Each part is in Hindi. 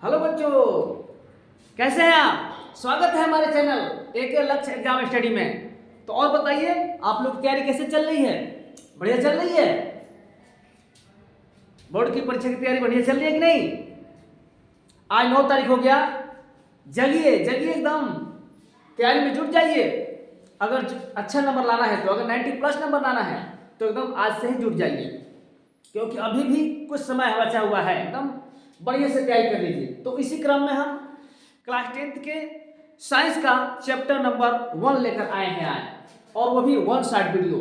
हेलो बच्चों, कैसे हैं आप। स्वागत है हमारे चैनल एक लक्ष्य एग्जाम स्टडी में। तो और बताइए, आप लोग की तैयारी कैसे चल रही है। बढ़िया चल रही है। बोर्ड की परीक्षा की तैयारी बढ़िया चल रही है कि नहीं। आज 9 तारीख हो गया। जगिए जगिए, एकदम तैयारी में जुट जाइए। अगर अच्छा नंबर लाना है तो, अगर 90+ नंबर लाना है तो एकदम आज से ही जुट जाइए, क्योंकि अभी भी कुछ समय बचा हुआ है। एकदम बढ़िया से तैयारी कर लीजिए। तो इसी क्रम में हम क्लास 10th के साइंस का चैप्टर नंबर 1 लेकर आए हैं आज, और वो भी 1 शॉर्ट वीडियो,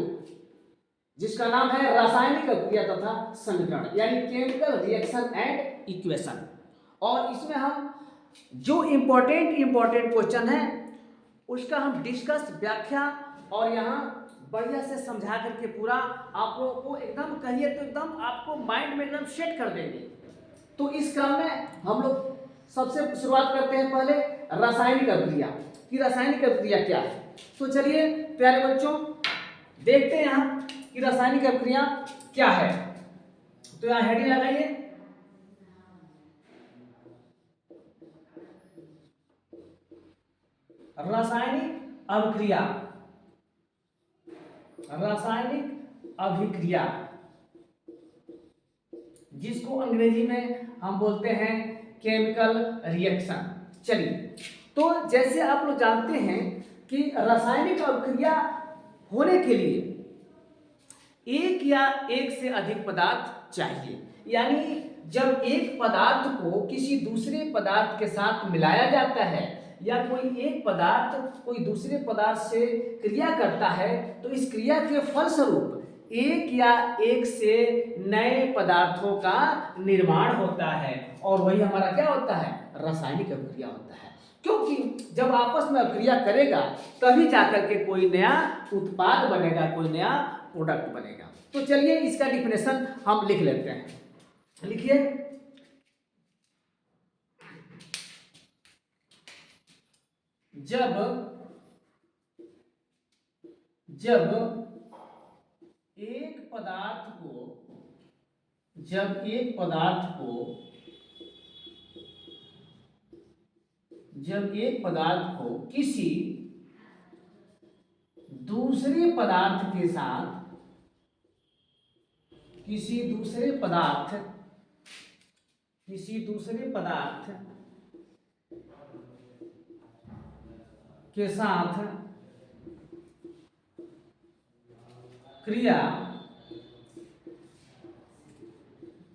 जिसका नाम है रासायनिक अभिक्रिया तथा समीकरण, यानी केमिकल रिएक्शन एंड इक्वेशन। और इसमें हम जो इम्पोर्टेंट क्वेश्चन है उसका हम डिस्कस, व्याख्या और यहाँ बढ़िया से समझा करके पूरा आप लोगों को एकदम कहिए तो एकदम आपको माइंड में एकदम सेट कर देंगे। तो इस क्रम में हम लोग सबसे शुरुआत करते हैं पहले रासायनिक अभिक्रिया कि रासायनिक अभिक्रिया क्या है। तो चलिए प्यारे बच्चों, देखते हैं यहाँ कि रासायनिक अभिक्रिया क्या है। तो यहाँ हेडिंग लगाइए, रासायनिक अभिक्रिया। रासायनिक अभिक्रिया जिसको अंग्रेजी में हम बोलते हैं केमिकल रिएक्शन। चलिए, तो जैसे आप लोग जानते हैं कि रासायनिक अभिक्रिया होने के लिए एक या एक से अधिक पदार्थ चाहिए। यानी जब एक पदार्थ को किसी दूसरे पदार्थ के साथ मिलाया जाता है या कोई एक पदार्थ कोई दूसरे पदार्थ से क्रिया करता है, तो इस क्रिया के फलस्वरूप एक या एक से नए पदार्थों का निर्माण होता है, और वही हमारा क्या होता है, रासायनिक अभिक्रिया होता है। क्योंकि जब आपस में अभिक्रिया करेगा तभी जाकर के कोई नया उत्पाद बनेगा, कोई नया प्रोडक्ट बनेगा। तो चलिए इसका डिफिनेशन हम लिख लेते हैं। लिखिए, जब एक पदार्थ को जब एक पदार्थ को किसी दूसरे पदार्थ के साथ किसी दूसरे पदार्थ के साथ क्रिया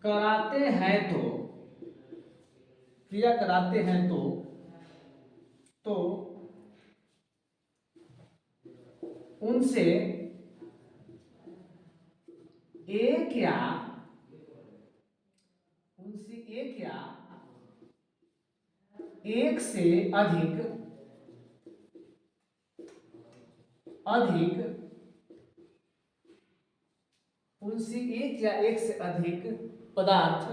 कराते हैं तो उनसे एक या एक से अधिक पदार्थ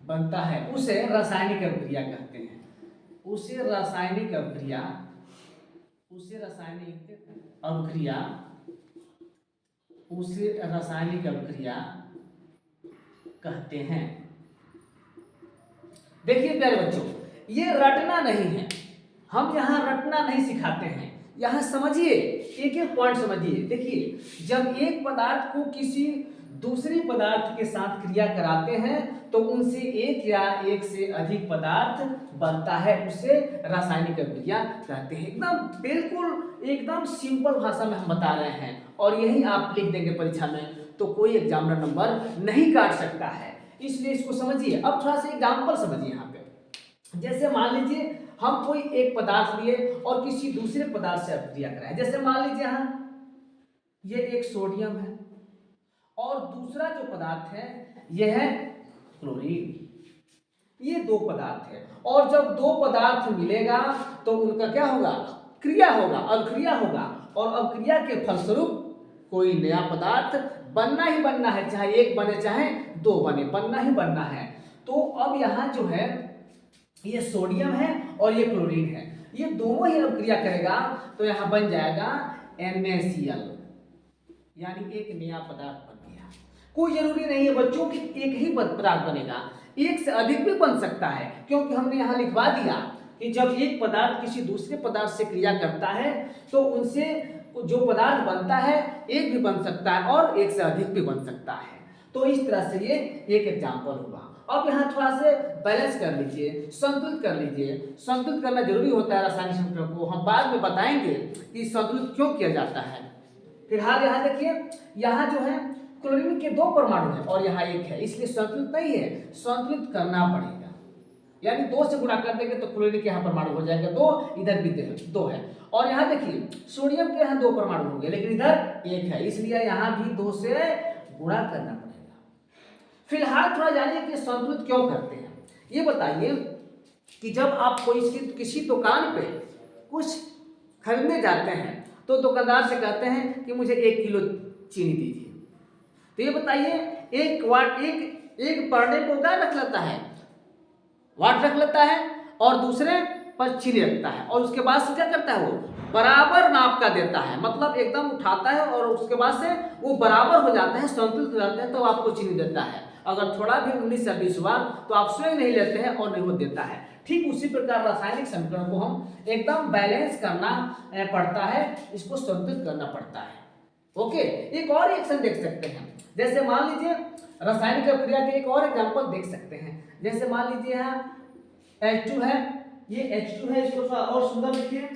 बनता है उसे रासायनिक अभिक्रिया कहते हैं। उसे रासायनिक अभिक्रिया कहते हैं। देखिए प्यारे बच्चों, ये रटना नहीं है, हम यहाँ रटना नहीं सिखाते हैं। यहाँ समझिए, एक एक पॉइंट समझिए। देखिए, जब एक पदार्थ को किसी दूसरे पदार्थ के साथ क्रिया कराते हैं तो उनसे एक या एक से अधिक पदार्थ बनता है, उसे रासायनिक अभिक्रिया कहते हैं। एकदम सिंपल भाषा में हम बता रहे हैं, और यही आप लिख देंगे परीक्षा में तो कोई एग्जामिनर नंबर नहीं काट सकता है। इसलिए इसको समझिए। अब थोड़ा सा एग्जाम्पल समझिए यहाँ पे। जैसे मान लीजिए हम कोई एक पदार्थ लिए और किसी दूसरे पदार्थ से अभिक्रिया कराएं। जैसे मान लीजिए यहाँ ये एक सोडियम है और दूसरा जो पदार्थ है यह है क्लोरीन। ये दो पदार्थ है, और जब दो पदार्थ मिलेगा तो उनका क्या होगा, क्रिया होगा, अभिक्रिया होगा, और अभिक्रिया के फलस्वरूप कोई नया पदार्थ बनना ही बनना है, चाहे एक बने चाहे दो बने, बनना ही बनना है। तो अब यहाँ जो है ये सोडियम है और ये क्लोरीन है, ये दोनों ही अभिक्रिया करेगा तो यहाँ बन जाएगा NaCl, यानी एक नया पदार्थ बन गया। कोई जरूरी नहीं है बच्चों कि एक ही पदार्थ बनेगा, एक से अधिक भी बन सकता है, क्योंकि हमने यहाँ लिखवा दिया कि जब एक पदार्थ किसी दूसरे पदार्थ से क्रिया करता है तो उनसे जो पदार्थ बनता है एक भी बन सकता है और एक से अधिक भी बन सकता है। तो इस तरह से ये एक एग्जाम्पल हुआ। अब यहाँ थोड़ा से बैलेंस कर लीजिए, संतुलित कर लीजिए। संतुलित करना जरूरी होता है रासायनिक समीकरण को, हम बाद में बताएंगे कि संतुलित क्यों किया जाता है। फिलहाल यहाँ देखिए, यहाँ जो है क्लोरीन के 2 परमाणु हैं और यहाँ 1 है, इसलिए संतुलित नहीं है, संतुलित करना पड़ेगा। यानी 2 से गुणा कर देंगे तो क्लोरीन के यहाँ परमाणु हो जाएगा 2, इधर भी 2 है। और यहाँ देखिए सोडियम के यहाँ 2 परमाणु होंगे, लेकिन इधर 1 है, इसलिए यहाँ भी 2 से गुणा करना पड़ेगा। फिलहाल थोड़ा जानिए कि संतुलित क्यों करते हैं। ये बताइए कि जब आप कोई किसी दुकान पे कुछ खरीदने जाते हैं तो दुकानदार से कहते हैं कि मुझे 1 किलो चीनी दीजिए, तो ये बताइए एक पर डे को क्या रख लेता है, वाट रख लेता है और दूसरे पर चीनी रखता है, और उसके बाद से क्या करता है, वो बराबर नाप का देता है, मतलब एकदम उठाता है और उसके बाद से वो बराबर हो जाता है, संतुलित हो जाते हैं, तो आपको चीनी देता है। अगर थोड़ा भी 19 या 20 हुआ तो आप स्वयं नहीं लेते हैं और नहीं वो देता है। ठीक उसी प्रकार रासायनिक समीकरण को हम एकदम बैलेंस करना पड़ता है, इसको संतुलित करना पड़ता है। ओके, एक और रिएक्शन देख सकते हैं, जैसे मान लीजिए रासायनिक अभिक्रिया के एक और एग्जांपल देख सकते हैं। जैसे मान लीजिए यहाँ H2 है, ये H2 है, इसको थोड़ा और सुंदर लिखिए,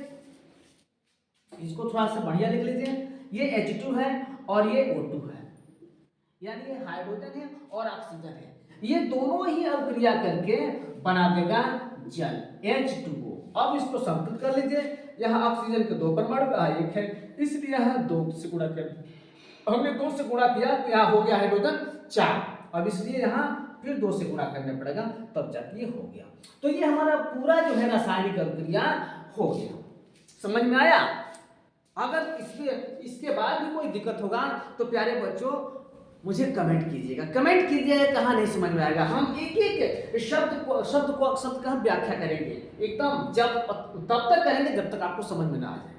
इसको थोड़ा सा बढ़िया लिख लीजिए। ये H2 है और ये O2 है, यानी ये हाइड्रोजन है और ऑक्सीजन है, ये दोनों ही अभिक्रिया करके बना देगा जल H2O। अब इसको संतुलित कर लीजिए, यहाँ ऑक्सीजन के 2 परमाणु, 1 है, इसलिए यहाँ 2 से गुणा कर, हमने 2 से गुणा किया तो यहाँ हो गया हाइड्रोजन 4, अब इसलिए यहाँ फिर 2 से गुणा करना पड़ेगा, तब जाके ये हो गया। तो ये हमारा पूरा जो है रासायनिक अभिक्रिया हो गया। समझ में आया? अगर इसके बाद भी कोई दिक्कत होगा तो प्यारे बच्चों मुझे कमेंट कीजिएगा, कमेंट कीजिएगा कहाँ नहीं समझ में आएगा। हम एक एक शब्द का हम व्याख्या करेंगे एकदम, तब तक करेंगे जब तक आपको समझ में ना आ जाए।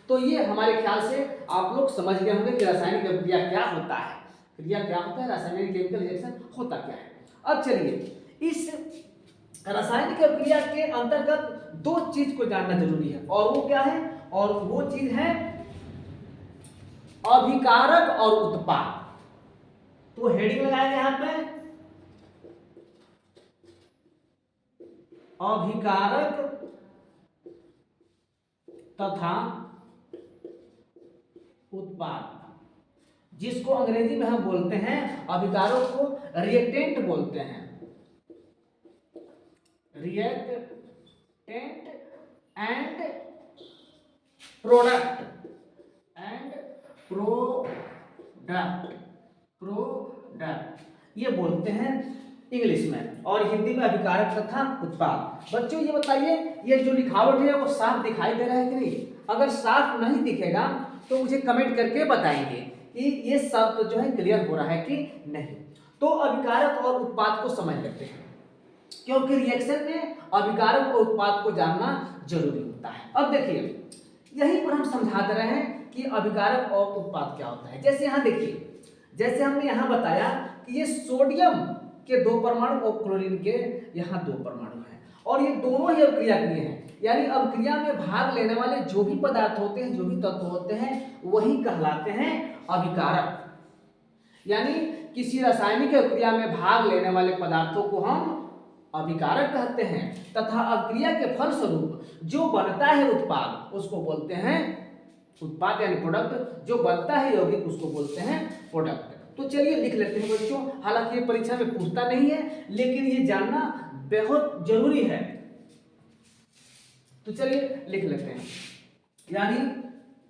तो ये हमारे ख्याल से आप लोग समझ गए होंगे कि रासायनिक अभिक्रिया क्या होता है, क्रिया क्या होता है, रासायनिक केमिकल रिएक्शन होता क्या है। अब चलिए इस रासायनिक अभिक्रिया के अंतर्गत 2 चीज को जानना जरूरी है, और वो क्या है, और वो चीज है अभिकारक और उत्पाद। तो हेडिंग लगाएंगे यहां पे, अभिकारक तथा उत्पाद, जिसको अंग्रेजी में हम बोलते हैं, अभिकारक को रिएक्टेंट बोलते हैं, रिएक्टेंट एंड प्रोडक्ट ये बोलते हैं इंग्लिश में, और हिंदी में अभिकारक तथा उत्पाद। बच्चों ये बताइए, ये जो लिखावट है वो साफ दिखाई दे रहा है कि नहीं? अगर साफ नहीं दिखेगा तो मुझे कमेंट करके बताएंगे कि ये सब जो है क्लियर हो रहा है कि नहीं। तो अभिकारक और उत्पाद को समझ लेते हैं, क्योंकि रिएक्शन में अभिकारक और उत्पाद को जानना जरूरी होता है। अब देखिए यहीं पर हम समझा दे रहे हैं कि अभिकारक और उत्पाद क्या होता है। जैसे यहाँ देखिए, जैसे हमने यहाँ बताया कि ये सोडियम के 2 परमाणु और क्लोरीन के यहाँ 2 परमाणु हैं, और ये दोनों ही अभिक्रिया किए हैं, यानी अभिक्रिया में भाग लेने वाले जो भी पदार्थ होते हैं, जो भी तत्व होते हैं, वही कहलाते हैं अभिकारक। यानी किसी रासायनिक अभिक्रिया में भाग लेने वाले पदार्थों को हम अभिकारक कहते हैं, तथा अभिक्रिया के फलस्वरूप जो बनता है उत्पाद उसको बोलते हैं उत्पाद, यानी प्रोडक्ट। जो बनता है यौगिक उसको बोलते हैं प्रोडक्ट। तो चलिए लिख लेते हैं बच्चों, हालांकि ये परीक्षा में पूछता नहीं है, लेकिन ये जानना बहुत जरूरी है, तो चलिए लिख लेते हैं। यानी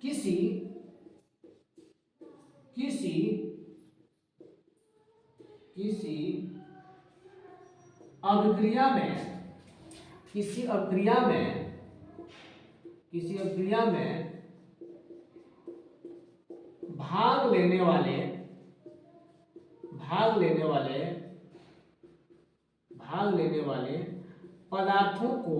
किसी अभिक्रिया में भाग लेने वाले पदार्थों को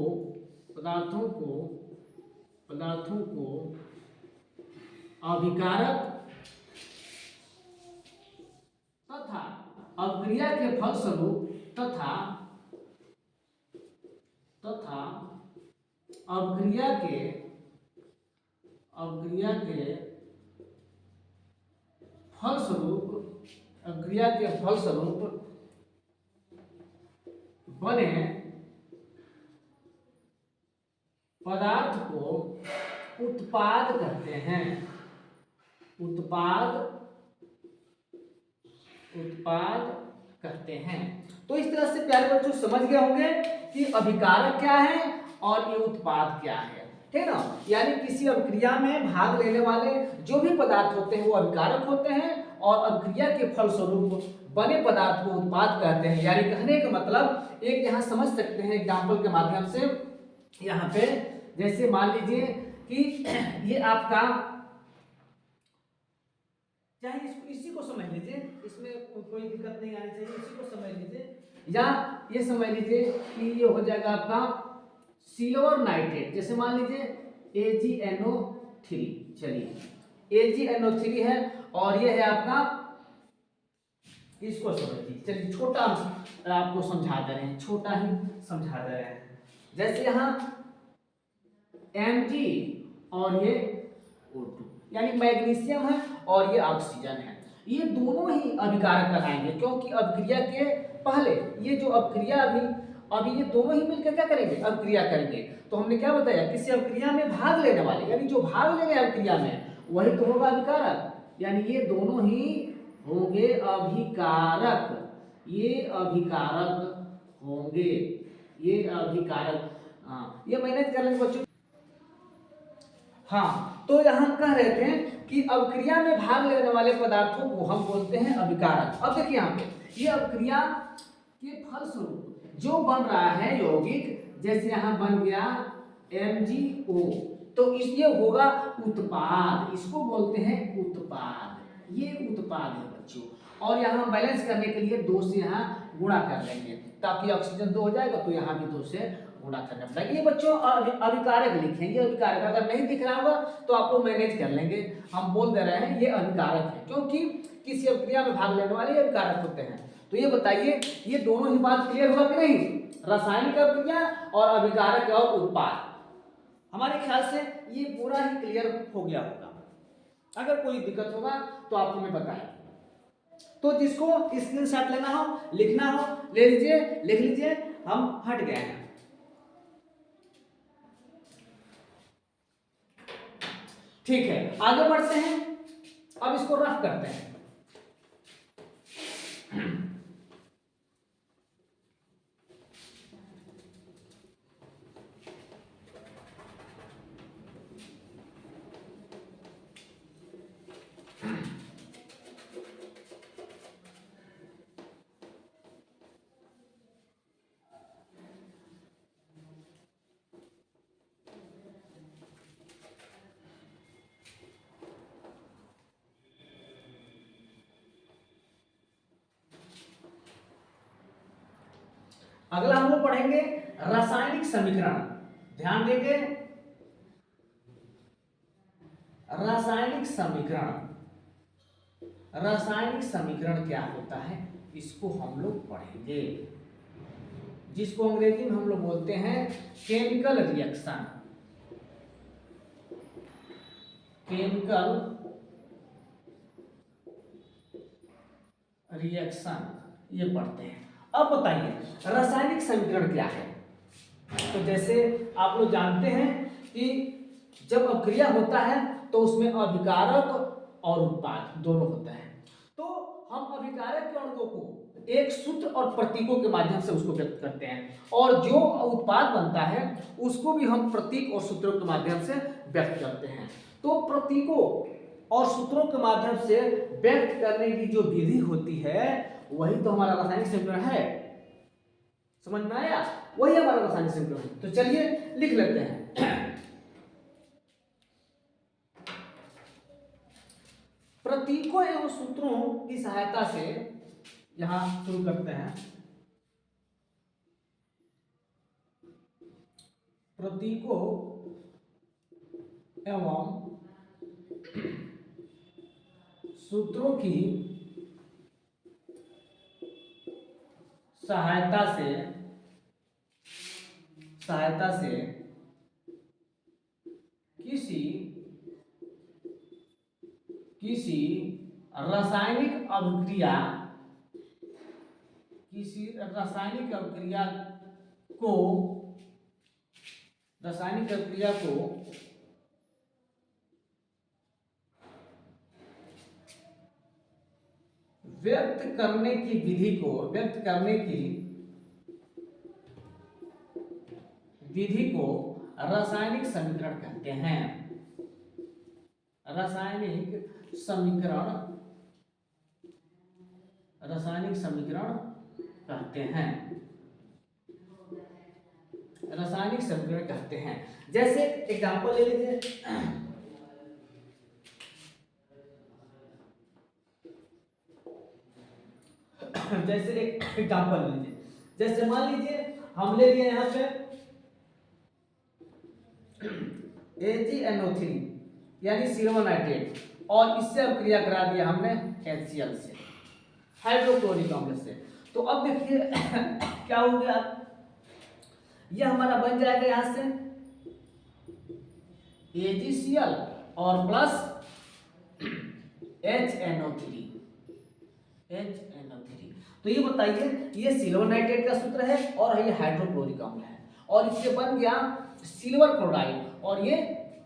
अभिकारक तथा अभिक्रिया के फलस्वरूप तथा अभिक्रिया के फलस्वरूप बने पदार्थ को उत्पाद कहते हैं। उत्पाद कहते हैं। तो इस तरह से प्यारे बच्चों समझ गए होंगे कि अभिकारक क्या है और ये उत्पाद क्या है, ठीक है ना। यानी किसी अभिक्रिया में भाग लेने वाले जो भी पदार्थ होते हैं वो अभिकारक होते हैं और अभिक्रिया के फलस्वरूप बने पदार्थ को उत्पाद कहते हैं। यानी कहने का मतलब एक यहाँ समझ सकते हैं एग्जाम्पल के माध्यम से। यहाँ पे जैसे मान लीजिए कि ये आपका, चाहे इसी को समझ लीजिए, इसमें कोई दिक्कत नहीं आनी चाहिए, इसी को समझ लीजिए, या ये समझ लीजिए कि ये हो जाएगा आपका सिल्वर नाइट्रेट। जैसे मान लीजिए AgNO3, चलिए AgNO3 है और ये है आपका, इसको समझिए, चलिए छोटा आपको समझा दे रहे हैं, छोटा ही समझा दे रहे हैं। जैसे यहाँ Mg और ये O2, यानी मैग्नीशियम है और ये ऑक्सीजन है, ये दोनों ही अभिकारक कहलाएंगे क्योंकि अभिक्रिया के पहले ये जो अभिक्रिया अभी ये दोनों ही मिलकर क्या करेंगे, अभिक्रिया करेंगे। तो हमने क्या बताया, किसी अभिक्रिया में भाग लेने वाले यानी जो भाग लेंगे अभिक्रिया में वही तो होगा अभिकारक, यानी ये दोनों ही होंगे अभिकारक, ये अभिकारक होंगे, ये अभिकारक। हाँ, ये मैनेज कर लेंगे बच्चों। हाँ, तो यहाँ कह रहे थे कि अभिक्रिया में भाग लेने वाले पदार्थों को हम बोलते हैं अभिकारक। अब देखिए यहाँ पे ये अभिक्रिया के फलस्वरूप जो बन रहा है यौगिक, जैसे यहाँ बन गया MgO, तो ये होगा उत्पाद, इसको बोलते हैं उत्पाद, ये उत्पाद है बच्चों। और यहाँ बैलेंस करने के लिए 2 से यहाँ गुणा कर लेंगे ताकि ऑक्सीजन 2 हो जाएगा, तो यहाँ भी 2 से गुणा करना पड़ेगा। ये बच्चों अभिकारक लिखेंगे, अभिकारक अगर नहीं दिख रहा होगा तो आप लोग मैनेज कर लेंगे। हम बोल दे रहे हैं ये अभिकारक है क्योंकि किसी अभिक्रिया में भाग लेने वाले अभिकारक होते हैं। तो ये बताइए, ये दोनों ही बात क्लियर हुआ कि नहीं, रासायनिक अभिक्रिया और अभिकारक और उत्पाद। हमारे ख्याल से ये पूरा ही क्लियर हो गया होगा। अगर कोई दिक्कत होगा तो आप हमें बताएं। तो जिसको स्क्रीनशॉट लेना हो, लिखना हो, ले लीजिए, लिख लीजिए। हम हट गए हैं, ठीक है, आगे बढ़ते हैं। अब इसको रफ करते हैं। अगला हम लोग पढ़ेंगे रासायनिक समीकरण। ध्यान देंगे, रासायनिक समीकरण। रासायनिक समीकरण क्या होता है इसको हम लोग पढ़ेंगे, जिसको अंग्रेजी में हम लोग बोलते हैं केमिकल रिएक्शन। केमिकल रिएक्शन ये पढ़ते हैं। अब बताइए रासायनिक समीकरण क्या है। तो जैसे आप लोग जानते हैं कि जब अभिक्रिया होता है तो उसमें अभिकारक और उत्पाद दोनों होता है। तो हम अभिकारक के अणुओं को एक सूत्र और प्रतीकों के माध्यम से उसको व्यक्त करते हैं, और जो उत्पाद बनता है उसको भी हम प्रतीक और सूत्रों के माध्यम से व्यक्त करते हैं। तो प्रतीकों और सूत्रों के माध्यम से व्यक्त करने की जो विधि होती है वही तो हमारा रासायनिक समीकरण है। समझ में आया? वही हमारा रासायनिक समीकरण है। तो चलिए लिख लेते हैं। प्रतीकों एवं सूत्रों की सहायता से यहां शुरू करते हैं। प्रतीकों एवं सूत्रों की सहायता से किसी किसी रासायनिक अभिक्रिया को रासायनिक अभिक्रिया को व्यक्त करने की विधि को रासायनिक समीकरण कहते हैं। रासायनिक समीकरण कहते हैं। जैसे एग्जांपल ले लीजिए, जैसे एक एग्जांपल लीजिए, जैसे मान लीजिए हम ले लिए यहां पे AgNO3 यानी सिल्वर नाइट्रेट, और इससे अब क्रिया करा दिया हमने HCl से, हाइड्रोक्लोरिक अम्ल से। तो अब देखिए क्या हो गया, यह हमारा बन जाएगा यहां से AgCl और प्लस HNO3। तो ये बताइए, ये सिल्वर नाइट्रेट का सूत्र है और ये हाइड्रोक्लोरिक अम्ल है, और इससे बन गया सिल्वर क्लोराइड और ये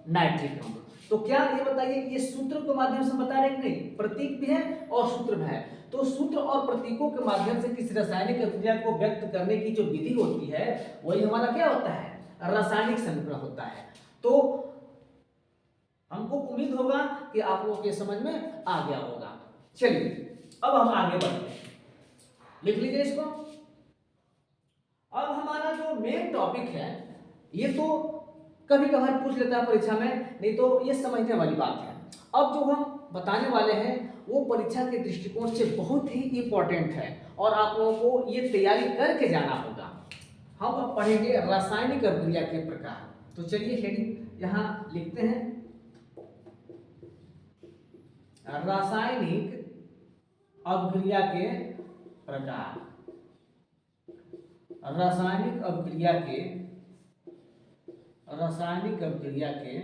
नाइट्रिक अम्ल। तो क्या ये बताइए, ये सूत्र के माध्यम से बता रहे कि नहीं, प्रतीक भी है और सूत्र भी है। तो सूत्र और प्रतीकों के माध्यम से किसी रासायनिक अभिक्रिया को व्यक्त करने की जो विधि होती है वही हमारा क्या होता है, रासायनिक समीकरण होता है। तो हमको उम्मीद होगा कि आप लोगों के समझ में आ गया होगा। चलिए अब हम आगे बढ़ते हैं, लिख लीजिए इसको। अब हमारा जो मेन टॉपिक है, ये तो कभी कभार पूछ लेता है परीक्षा में, नहीं तो ये समझने वाली बात है। अब जो हम बताने वाले हैं वो परीक्षा के दृष्टिकोण से बहुत ही इंपॉर्टेंट है और आप लोगों को ये तैयारी करके जाना होगा। हम अब पढ़ेंगे रासायनिक अभिक्रिया के प्रकार। तो चलिए हेडिंग यहाँ लिखते हैं, रासायनिक अभिक्रिया के प्रकार। रासायनिक अभिक्रिया के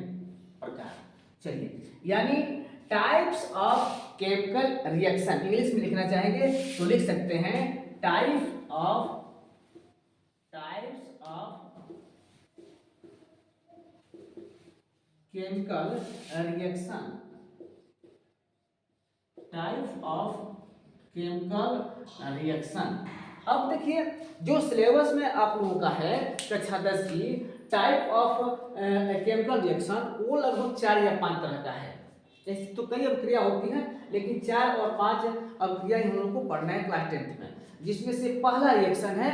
प्रकार। चलिए, यानी types of chemical reaction, English में लिखना चाहेंगे तो लिख सकते हैं types of chemical reaction. Types of chemical reaction. अब देखिए, जो सिलेबस में आप लोगों का है कक्षा 10 की टाइप ऑफ केमिकल रिएक्शन, वो लगभग 4 या 5 तरह का है। ऐसी तो कई अभिक्रिया होती हैं, लेकिन 4 और 5 अभिक्रिया हम लोग को पढ़ना है क्लास 10th में। जिसमें से पहला रिएक्शन है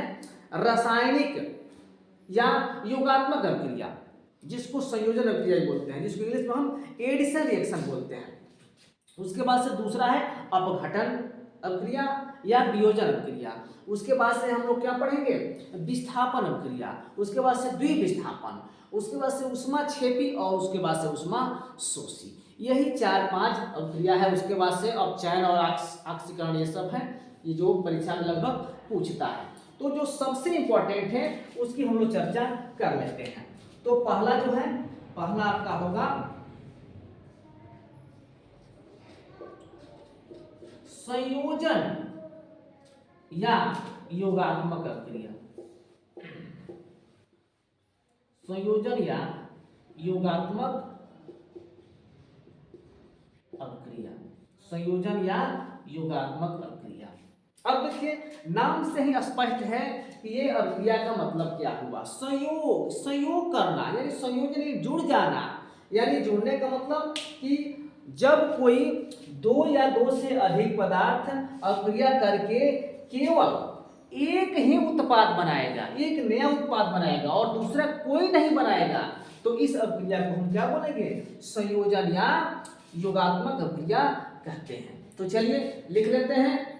रासायनिक या योगात्मक अभिक्रिया, जिसको संयोजन अभिक्रिया बोलते हैं, जिसको इंग्लिश में हम एडिशन रिएक्शन बोलते हैं। उसके बाद से दूसरा है अपघटन अभिक्रिया या वियोजन अभिक्रिया। उसके बाद से हम लोग क्या पढ़ेंगे, विस्थापन अभिक्रिया। उसके बाद से द्विविस्थापन, उसके बाद से ऊष्माक्षेपी और उसके बाद से ऊष्माशोषी। यही 4-5 अभिक्रिया है। उसके बाद से अब चयन और ऑक्सीकरण, ये सब है, ये जो परीक्षा में लगभग पूछता है। तो जो सबसे इंपॉर्टेंट है उसकी हम लोग चर्चा कर लेते हैं। तो पहला जो है, पहला आपका होगा संयोजन या योगात्मक अभिक्रिया। संयोजन या योगात्मक अभिक्रिया। संयोजन या योगात्मक अभिक्रिया। अब देखिए, नाम से ही स्पष्ट है कि ये अभिक्रिया का मतलब क्या हुआ। संयोग करना, यानी संयोजन यानी जुड़ जाना। यानी जुड़ने का मतलब कि जब कोई 2 या 2 से अधिक पदार्थ अभिक्रिया करके केवल एक ही उत्पाद बनाएगा, एक नया उत्पाद बनाएगा और दूसरा कोई नहीं बनाएगा, तो इस अभिक्रिया को हम क्या बोलेंगे, संयोजन या योगात्मक अभिक्रिया कहते हैं। तो चलिए लिख लेते हैं,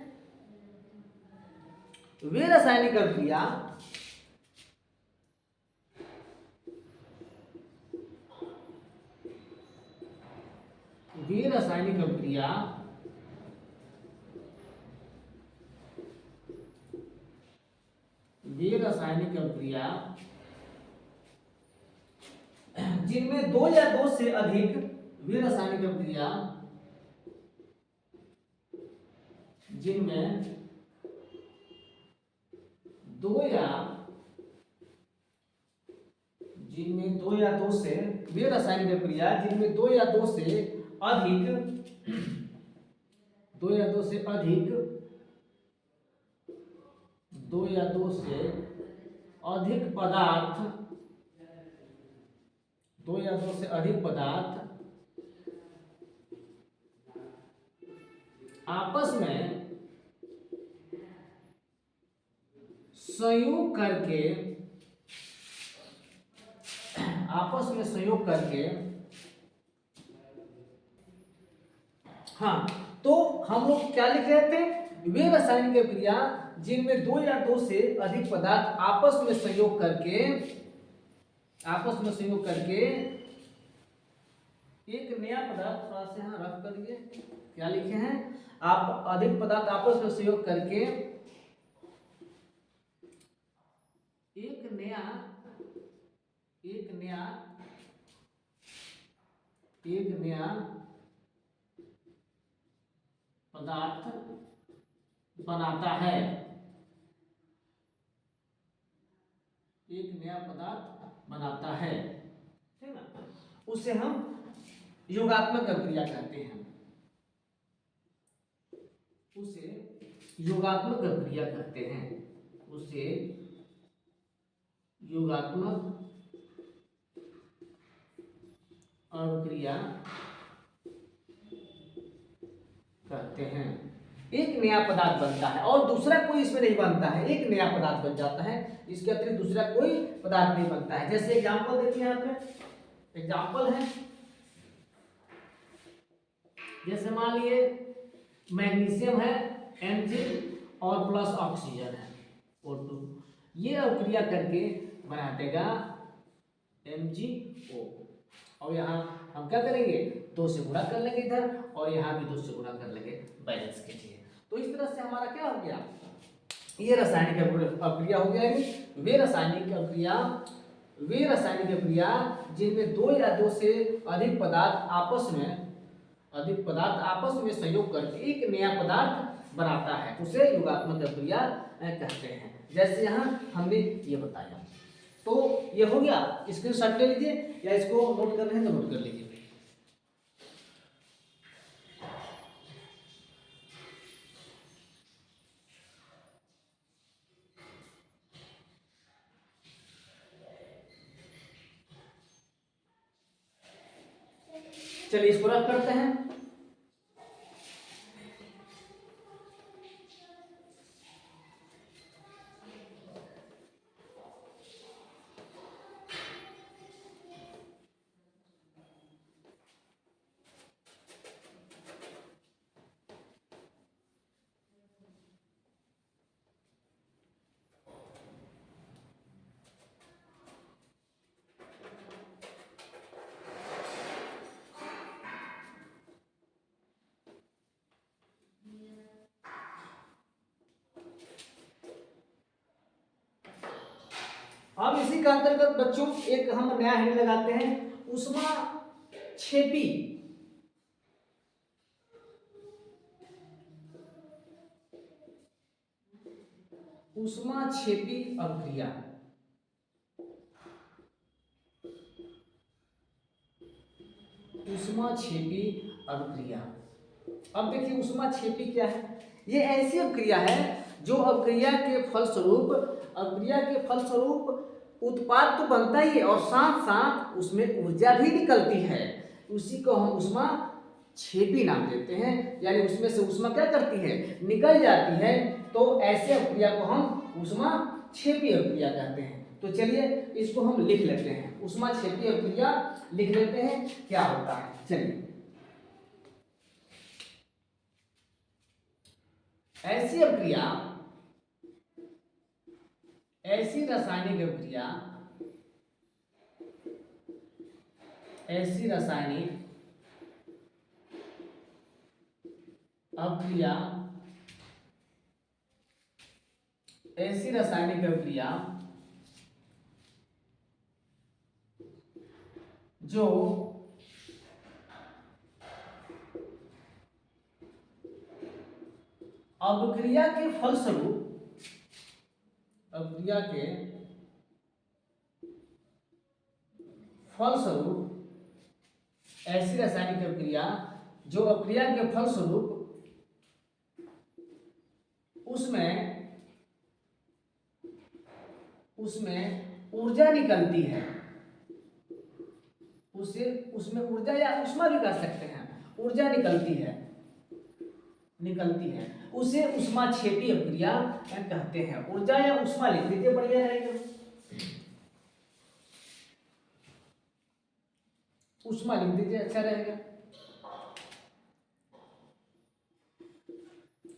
वे रासायनिक अभिक्रिया वे रासायनिक अभिक्रिया जिनमें दो या दो से अधिक वे रासायनिक अभिक्रिया जिनमें दो या दो से वे रासायनिक अभिक्रिया जिनमें दो या दो से अधिक पदार्थ आपस में संयोग करके हाँ, तो हम लोग क्या लिख रहे थे? वे रासायनिक अभिक्रिया जिनमें दो या दो से अधिक पदार्थ आपस में संयोग करके एक नया पदार्थ, थोड़ा सा यहाँ रख करिए, क्या लिखे हैं? आप अधिक पदार्थ आपस में संयोग करके एक नया पदार्थ बनाता है। ठीक ना? उसे हम योगात्मक अभिक्रिया कहते हैं। एक नया पदार्थ बनता है और दूसरा कोई इसमें नहीं बनता है, एक नया पदार्थ बन जाता है, इसके अतिरिक्त दूसरा कोई पदार्थ नहीं बनता है। जैसे एग्जांपल देखिए, यहाँ पे एग्जांपल है, जैसे मान लिए मैग्नीशियम है Mg और प्लस ऑक्सीजन है O2, ये अभिक्रिया करके बना देगा MgO, और यहाँ हम क्या करेंगे? 2 से गुणा कर लेंगे इधर, और यहाँ भी 2 से गुणा कर लेंगे बैलेंस के लिए। तो इस तरह से हमारा क्या हो गया? ये रासायनिक अभिक्रिया हो गया। वे रासायनिक अभिक्रिया जिनमें दो या दो से अधिक पदार्थ आपस में संयोग करके एक नया पदार्थ बनाता है, उसे योगात्मक अभिक्रिया कहते हैं। जैसे यहाँ हमने ये बताया, तो ये हो गया। स्क्रीनशॉट ले लीजिए, या इसको नोट कर रहे हैं तो नोट कर लीजिए। चलिए इसको रख करते हैं। अब इसी के अंतर्गत बच्चों एक हम नया हेड लगाते हैं, ऊष्माक्षेपी अभिक्रिया। अब देखिए ऊष्माक्षेपी क्या है? ये ऐसी अभिक्रिया है जो अभिक्रिया के फलस्वरूप उत्पाद तो बनता ही है और साथ साथ उसमें ऊर्जा भी निकलती है। उसी को हम ऊष्माक्षेपी नाम देते हैं, यानी उसमें से ऊष्मा क्या करती है? निकल जाती है। तो ऐसे अभिक्रिया को हम ऊष्माक्षेपी अभिक्रिया कहते हैं। तो चलिए इसको हम लिख लेते हैं, ऊष्माक्षेपी अभिक्रिया लिख लेते हैं क्या होता है। चलिए, ऐसी रासायनिक अभिक्रिया ऐसी रासायनिक अभिक्रिया जो अभिक्रिया के फलस्वरूप ऐसी रासायनिक अभिक्रिया जो अभिक्रिया के फलस्वरूप उसमें ऊर्जा निकलती है, उसमें ऊर्जा या ऊष्मा भी कह सकते हैं, ऊर्जा निकलती है उसे ऊष्माक्षेपी अभिक्रिया कहते हैं। ऊर्जा या ऊष्मा लिख लीजिए, बढ़िया रहेगा। ऊष्मा लिख दीजिए, अच्छा रहेगा।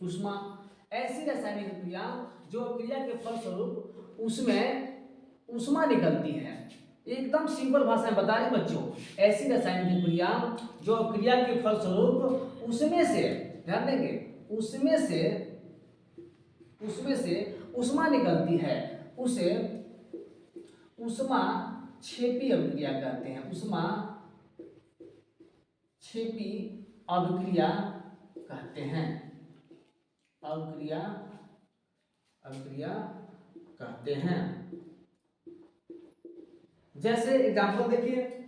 ऊष्मा ऐसी रासायनिक अभिक्रिया जो अभिक्रिया के फलस्वरूप उसमें ऊष्मा निकलती है। एकदम सिंपल भाषा में बता रहे बच्चों, ऐसी रासायनिक अभिक्रिया जो अभिक्रिया के फलस्वरूप उसमें से, ध्यान देंगे, उसमें से ऊष्मा निकलती है, उसे ऊष्माक्षेपी अभिक्रिया कहते हैं। ऊष्माक्षेपी अभिक्रिया कहते हैं। अभिक्रिया कहते हैं। जैसे एग्जांपल देखिए,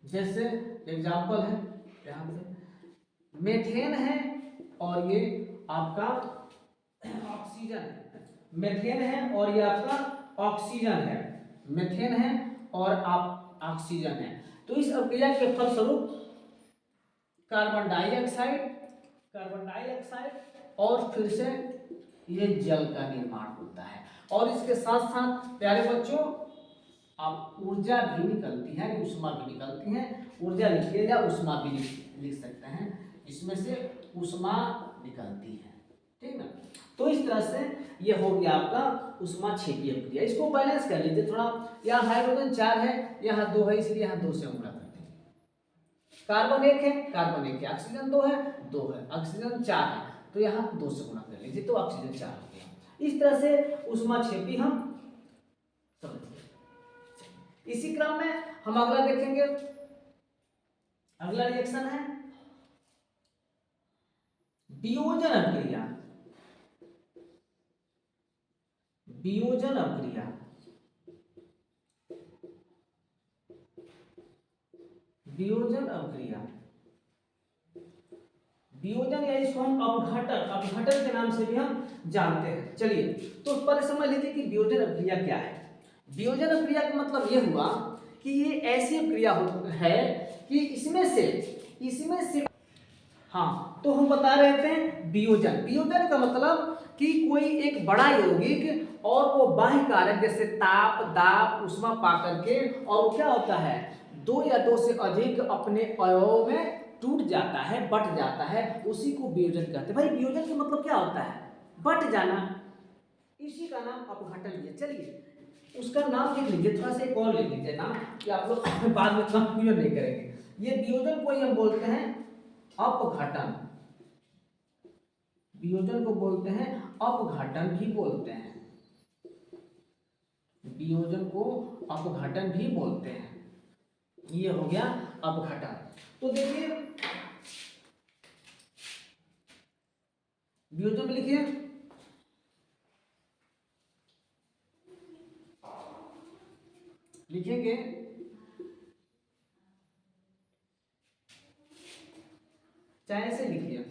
जैसे एग्जांपल है यहां पे मेथेन है और ये आपका ऑक्सीजन है। मेथेन है और ये आपका ऑक्सीजन है। मेथेन है और आप ऑक्सीजन है। तो इस अभिक्रिया के फलस्वरूप कार्बन डाइऑक्साइड और फिर से ये जल का निर्माण होता है। और इसके साथ साथ प्यारे बच्चों आप ऊर्जा भी निकलती है, ऊष्मा भी निकलती है। ऊर्जा लिखिए या ऊष्मा भी लिख सकते हैं, इसमें से ऊष्मा निकलती है, ठीक ना। तो इस तरह से ये हो गया आपका ऊष्माक्षेपी अभिक्रिया। इसको बैलेंस कर लीजिए थोड़ा। यहाँ हाइड्रोजन 4 है, यहाँ 2 है, इसलिए यहाँ 2 से गुणा करते हैं। कार्बन 1 है, ऑक्सीजन 2 है, 2 है, ऑक्सीजन 4 है, तो यहाँ 2 से गुणा कर लीजिए तो ऑक्सीजन 4 हो गया। इस तरह से ऊष्माक्षेपी हम समझ गए। इसी क्रम में हम अगला देखेंगे। अगला रिएक्शन है वियोजन अभिक्रिया। वियोजन या इसको हम अपघटन के नाम से भी हम जानते हैं। चलिए तो पहले समझ लीजिए कि वियोजन अभिक्रिया क्या है। वियोजन अभिक्रिया का मतलब यह हुआ कि ये ऐसी अभिक्रिया है कि इसमें से हाँ, तो हम बता रहे थे वियोजन का मतलब कि कोई एक बड़ा यौगिक और वो बाह्य कारक जैसे ताप, दाब, ऊष्मा पा करके, और क्या होता है 2 या 2 से अधिक अपने अवयव में टूट जाता है, बट जाता है, उसी को वियोजन कहते हैं। भाई वियोजन का मतलब क्या होता है? बट जाना, इसी का नाम अपघटन है। चलिए उसका नाम लिख लीजिए, थोड़ा सा एक और लिख लीजिए नाम, कि आप लोग बाद में कंफ्यूजन नहीं करेंगे। ये वियोजन को ही हम बोलते हैं अपघटन। वियोजन को बोलते हैं अपघटन भी बोलते हैं। वियोजन को अपघटन भी बोलते हैं। ये हो गया अपघटन। तो देखिए वियोजन में लिखिए लिखेंगे चाहे से लिखिए,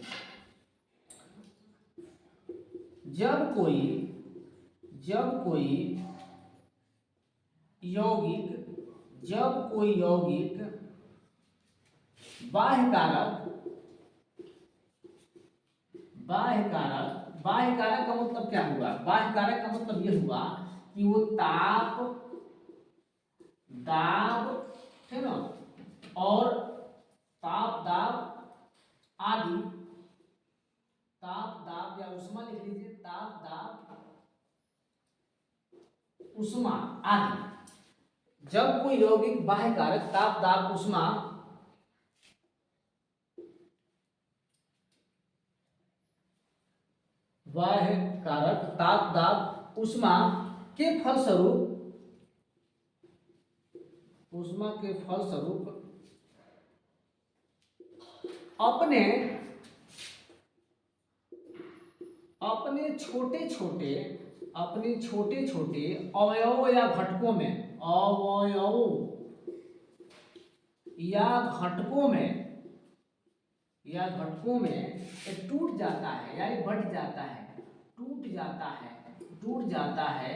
जब कोई यौगिक बाह्य कारक का मतलब क्या हुआ? बाह्य कारक का मतलब यह हुआ कि वो ताप, दाब, है ना, और ताप, दाब आदि, ताप, दाब या ऊष्मा लिख लीजिए, ताप, दाब, ऊष्मा आदि। जब कोई यौगिक बाह्य कारक ताप, दाब, ऊष्मा बाह्य कारक ताप दाब ऊष्मा के फलस्वरूप अपने छोटे छोटे अवयव या घटकों में टूट जाता है यानी बढ़ जाता है, टूट जाता है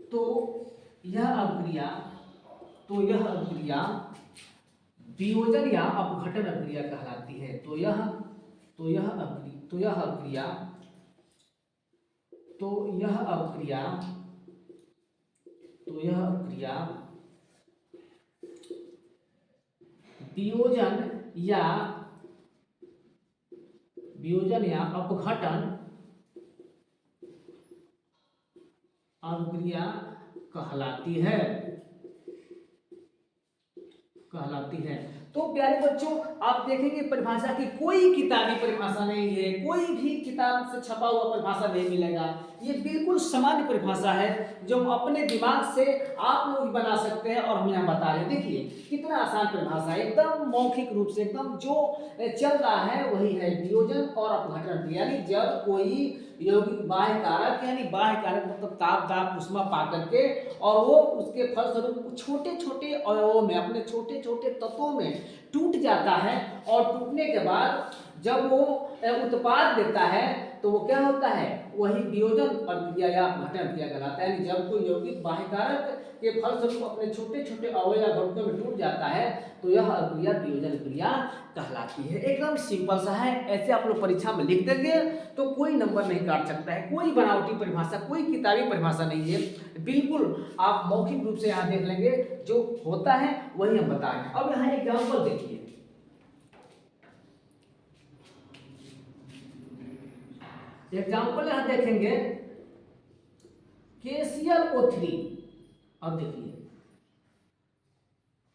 तो यह अभिक्रिया वियोजन या अपघटन अभिक्रिया कहलाती है। तो यह अभिक्रिया वियोजन या अपघटन अभिक्रिया कहलाती है। तो प्यारे बच्चों, आप देखेंगे परिभाषा की कोई किताबी परिभाषा नहीं है, कोई भी किताब से छपा हुआ परिभाषा नहीं मिलेगा। ये बिल्कुल सामान्य परिभाषा है जो हम अपने दिमाग से आप लोग बना सकते हैं और हम यहाँ बता रहे हैं। देखिए कितना आसान परिभाषा है, एकदम मौखिक रूप से एकदम जो चल रहा है वही है वियोजन और अपघटन। यानी जब कोई यौगिक बाह्य कारक मतलब ताप दाब ऊष्मा पा करके और वो उसके फलस्वरूप छोटे छोटे अवयवों में अपने छोटे छोटे तत्वों में टूट जाता है और टूटने के बाद जब वो उत्पाद देता है तो वो क्या होता है, वही वियोजन प्रक्रिया या अपघटन प्रक्रिया कहलाता है। यानी जब कोई यौगिक बाह्य कारक के फलस्वरूप अपने छोटे छोटे अवयव या घटकों में टूट जाता है तो यह अभिक्रिया वियोजन क्रिया कहलाती है। एकदम सिंपल सा है, ऐसे आप लोग परीक्षा में लिख देंगे तो कोई नंबर नहीं काट सकता है। कोई बनावटी परिभाषा, कोई किताबी परिभाषा नहीं है, बिल्कुल आप मौखिक रूप से यहाँ देख लेंगे जो होता है वही हम बता रहे हैं। अब यहाँ एग्जाम्पल देखिए, एग्जाम्पल यहां देखेंगे KClO3। अब देखिए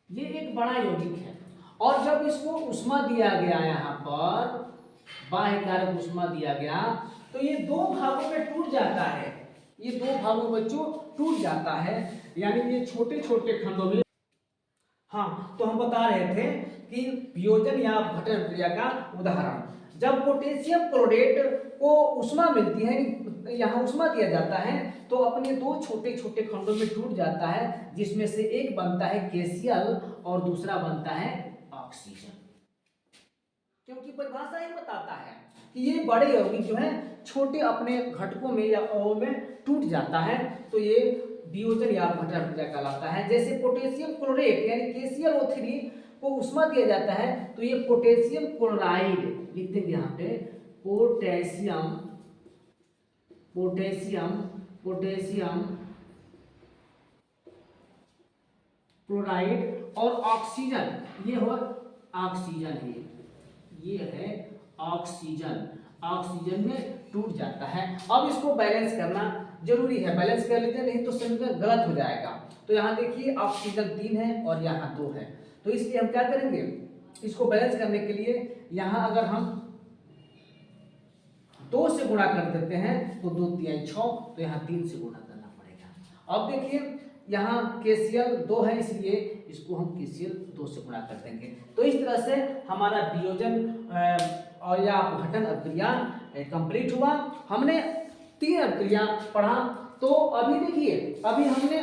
ये एक बड़ा यौगिक है और जब इसको ऊष्मा दिया गया, यहाँ पर बाह्य कारक ऊष्मा दिया गया तो ये दो भागों में टूट जाता है। ये दो भागों में बच्चों टूट जाता है, यानी ये छोटे छोटे खंडों में। हाँ, तो हम बता रहे थे कि वियोजन या अपघटन क्रिया का उदाहरण, जब पोटेशियम क्लोरेट को ऊष्मा मिलती है, यहाँ ऊष्मा दिया जाता है तो अपने दो छोटे छोटे खंडों में टूट जाता है, जिसमें से एक बनता है KCl और दूसरा बनता है ऑक्सीजन। क्योंकि परिभाषा ही बताता है कि ये बड़े यौगिक जो है छोटे अपने घटकों में या अणुओं में टूट जाता है तो ये वियोजन या अपघटन क्रिया कहलाता है। जैसे पोटेशियम क्लोरेट यानी KClO3 को ऊष्मा दिया जाता है तो ये पोटेशियम क्लोराइड लिख देंगे यहाँ पे, पोटेशियम क्लोराइड और ऑक्सीजन, ये हो ऑक्सीजन है, ये है ऑक्सीजन में टूट जाता है। अब इसको बैलेंस करना जरूरी है, बैलेंस कर लीजिए नहीं तो समीकरण गलत हो जाएगा। तो यहाँ देखिए ऑक्सीजन 3 है और यहाँ 2 है, तो इसलिए हम क्या करेंगे, इसको बैलेंस करने के लिए यहाँ अगर हम 2 से गुणा कर देते हैं तो 2 3 6, तो यहाँ 3 से गुणा करना पड़ेगा। अब देखिए यहाँ KCl 2 है इसलिए इसको हम KCl 2 से गुणा कर देंगे। तो इस तरह से हमारा वियोजन और या अपघटन अभिक्रिया कंप्लीट हुआ। हमने 3 अभिक्रिया पढ़ा। तो अभी देखिए, अभी हमने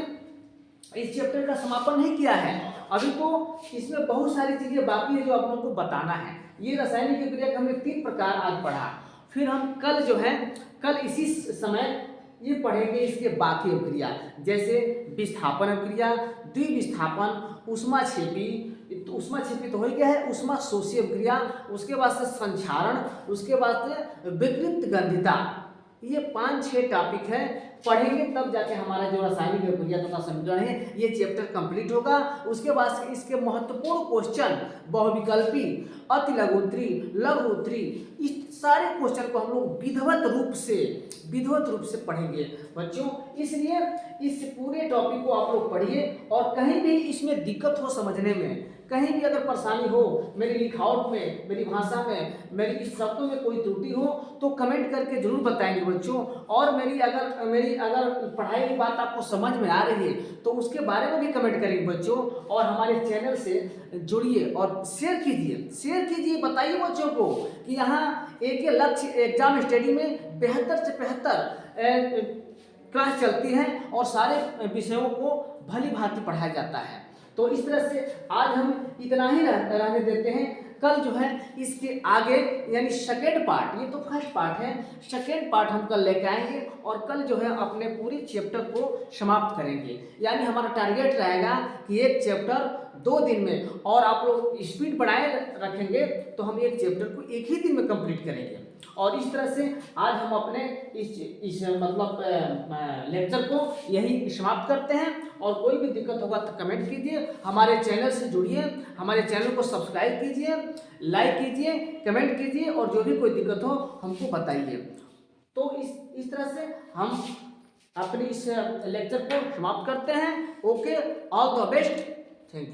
इस चैप्टर का समापन नहीं किया है, अभी तो इसमें बहुत सारी चीजें बाकी है जो आप लोगों को बताना है। ये रासायनिक अभिक्रिया का हमने 3 प्रकार आज पढ़ा, फिर हम कल जो है कल इसी समय ये पढ़ेंगे इसके बाकी अभिक्रिया, जैसे विस्थापन अभिक्रिया, द्विविस्थापन, ऊष्माक्षेपी। तो ऊष्माक्षेपी तो हो गया है, ऊष्मा शोषी अभिक्रिया, उसके बाद से संक्षारण, उसके बाद से विकृत गंधिता। ये 5-6 टॉपिक है, पढ़ेंगे तब जाके हमारा जो रासायनिक अभिक्रिया तथा समीकरण है ये चैप्टर कंप्लीट होगा। उसके बाद इसके महत्वपूर्ण क्वेश्चन, बहुविकल्पी, अतिलघुत्तरी, लघुत्तरी, इस सारे क्वेश्चन को हम लोग विधिवत रूप से पढ़ेंगे बच्चों। इसलिए इस पूरे टॉपिक को आप लोग पढ़िए और कहीं भी इसमें दिक्कत हो समझने में कहीं भी अगर परेशानी हो, मेरी लिखावट में, मेरी भाषा में, मेरी शब्दों में कोई त्रुटि हो तो कमेंट करके जरूर बताएंगे बच्चों। और मेरी अगर पढ़ाई की बात आपको समझ में आ रही है तो उसके बारे में भी कमेंट करेंगे बच्चों। और हमारे चैनल से जुड़िए और शेयर कीजिए, बताइए बच्चों को कि यहाँ एक लक्ष्य एग्जाम स्टडी में 72 से 75 क्लास चलती है और सारे विषयों को भली भांति पढ़ाया जाता है। तो इस तरह से आज हम इतना ही रहने देते हैं। कल जो है इसके आगे यानी सेकेंड पार्ट, ये तो फर्स्ट पार्ट है, सेकेंड पार्ट हम कल लेके आएंगे और कल जो है अपने पूरी चैप्टर को समाप्त करेंगे। यानी हमारा टारगेट रहेगा कि एक चैप्टर 2 दिन में, और आप लोग स्पीड बढ़ाए रखेंगे तो हम एक चैप्टर को एक ही दिन में कंप्लीट करेंगे। और इस तरह से आज हम अपने इस मतलब लेक्चर को यही समाप्त करते हैं। और कोई भी दिक्कत होगा तो कमेंट कीजिए, हमारे चैनल से जुड़िए, हमारे चैनल को सब्सक्राइब कीजिए, लाइक कीजिए, कमेंट कीजिए और जो भी कोई दिक्कत हो हमको बताइए। तो इस तरह से हम अपनी इस लेक्चर को समाप्त करते हैं। Okay, all the best, thank you.